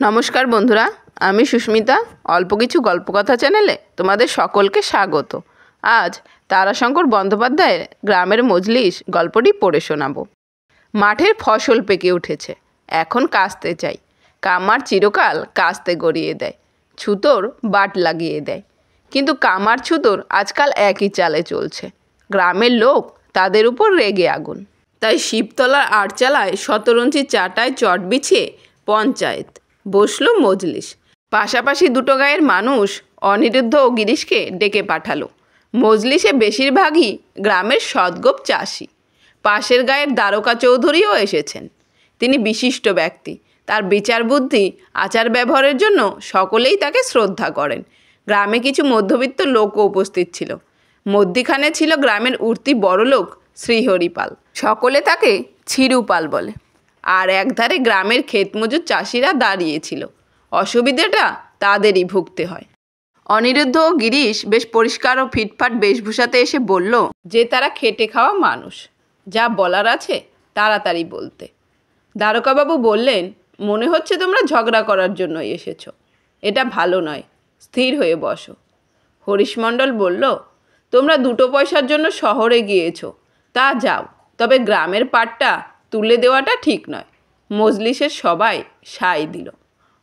নমস্কার বন্ধুরা, আমি সুস্মিতা। অল্প কিছু গল্পকথা চ্যানেলে তোমাদের সকলকে স্বাগত। আজ তারাশঙ্কর বন্দ্যোপাধ্যায়ের গ্রামের মজলিস গল্পটি পড়ে শোনাবো। মাঠের ফসল পেকে উঠেছে, এখন কাস্তে চাই। কামার চিরকাল কাস্তে গড়িয়ে দেয়, ছুতোর বাট লাগিয়ে দেয়। কিন্তু কামার ছুতোর আজকাল একই চালে চলছে। গ্রামের লোক তাদের উপর রেগে আগুন। তাই শিবতলার আটচালায় শতরঞ্চি চাটায় চট বিছিয়ে পঞ্চায়েত বসলো মজলিস। পাশাপাশি দুটো গায়ের মানুষ অনিরুদ্ধ ও গিরিশকে ডেকে পাঠালো। মজলিসে বেশিরভাগই গ্রামের সদগোপ চাষি। পাশের গায়ের দ্বারকা চৌধুরীও এসেছেন। তিনি বিশিষ্ট ব্যক্তি। তার বিচার বুদ্ধি, আচার ব্যবহারের জন্য সকলেই তাকে শ্রদ্ধা করেন। গ্রামে কিছু মধ্যবিত্ত লোকও উপস্থিত ছিল। মধ্যিখানে ছিল গ্রামের উঠতি বড়লোক শ্রীহরিপাল। সকলে তাকে ছিরুপাল বলে। আর একধারে গ্রামের ক্ষেতমজুর চাষিরা দাঁড়িয়েছিল। অসুবিধাটা তাদেরই ভুগতে হয়। অনিরুদ্ধ ও গিরিশ বেশ পরিষ্কার ও ফিটফাট বেশভূষাতে এসে বলল যে তারা খেটে খাওয়া মানুষ, যা বলার আছে তাড়াতাড়ি বলতে। দ্বারকাবাবু বললেন, মনে হচ্ছে তোমরা ঝগড়া করার জন্যই এসেছো। এটা ভালো নয়, স্থির হয়ে বসো। হরিশমণ্ডল বলল, তোমরা দুটো পয়সার জন্য শহরে গিয়েছো, তা যাও, তবে গ্রামের পাটটা তুলে দেওয়াটা ঠিক নয়। মজলিসের সবাই সায় দিল।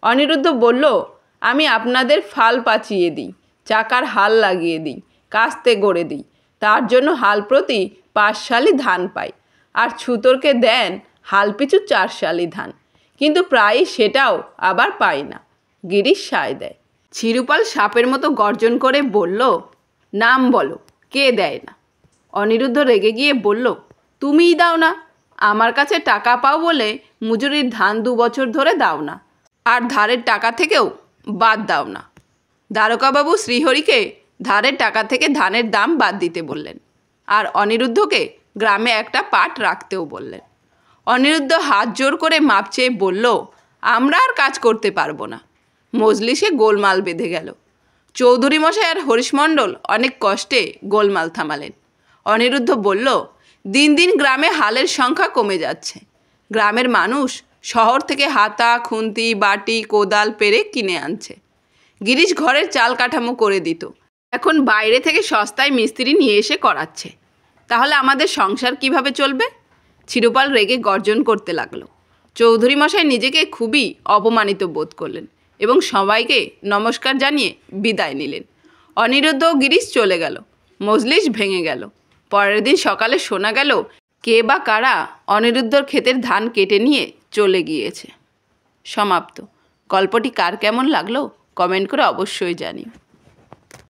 অনিরুদ্ধ বলল, আমি আপনাদের ফাল পাচিয়ে দিই, চাকার হাল লাগিয়ে দিই, কাস্তে গড়ে দিই। তার জন্য হাল প্রতি 5 শালি ধান পাই, আর ছুতোরকে দেন হাল পিছু 4 শালি ধান, কিন্তু প্রায়ই সেটাও আবার পাই না। গিরিশ সায় দেয়। ছিরুপাল সাপের মতো গর্জন করে বলল, নাম বলো, কে দেয় না? অনিরুদ্ধ রেগে গিয়ে বলল, তুমিই দাও না। আমার কাছে টাকা পাও বলে মজুরির ধান 2 বছর ধরে দাও না, আর ধারের টাকা থেকেও বাদ দাও না। দ্বারকাবাবু শ্রীহরিকে ধারের টাকা থেকে ধানের দাম বাদ দিতে বললেন, আর অনিরুদ্ধকে গ্রামে একটা পাট রাখতেও বললেন। অনিরুদ্ধ হাত জোর করে মাপ চেয়ে বলল, আমরা আর কাজ করতে পারবো না। মজলিসে গোলমাল বেঁধে গেল। চৌধুরী মশাই আর হরিশমণ্ডল অনেক কষ্টে গোলমাল থামালেন। অনিরুদ্ধ বলল, দিন দিন গ্রামে হালের সংখ্যা কমে যাচ্ছে। গ্রামের মানুষ শহর থেকে হাতা, খুন্তি, বাটি, কোদাল, পেরেক কিনে আনছে। গিরিশ ঘরের চাল কাঠামো করে দিত, এখন বাইরে থেকে সস্তায় মিস্ত্রি নিয়ে এসে করাচ্ছে। তাহলে আমাদের সংসার কিভাবে চলবে? ছিরুপাল রেগে গর্জন করতে লাগলো। চৌধুরী মশাই নিজেকে খুবই অপমানিত বোধ করলেন এবং সবাইকে নমস্কার জানিয়ে বিদায় নিলেন। অনিরুদ্ধ ও গিরিশ চলে গেল। মজলিস ভেঙে গেল। পরের দিন সকালে শোনা গেল কে বা কারা অনিরুদ্ধর ক্ষেতের ধান কেটে নিয়ে চলে গিয়েছে। সমাপ্ত। গল্পটি কার কেমন লাগলো কমেন্ট করে অবশ্যই জানিও।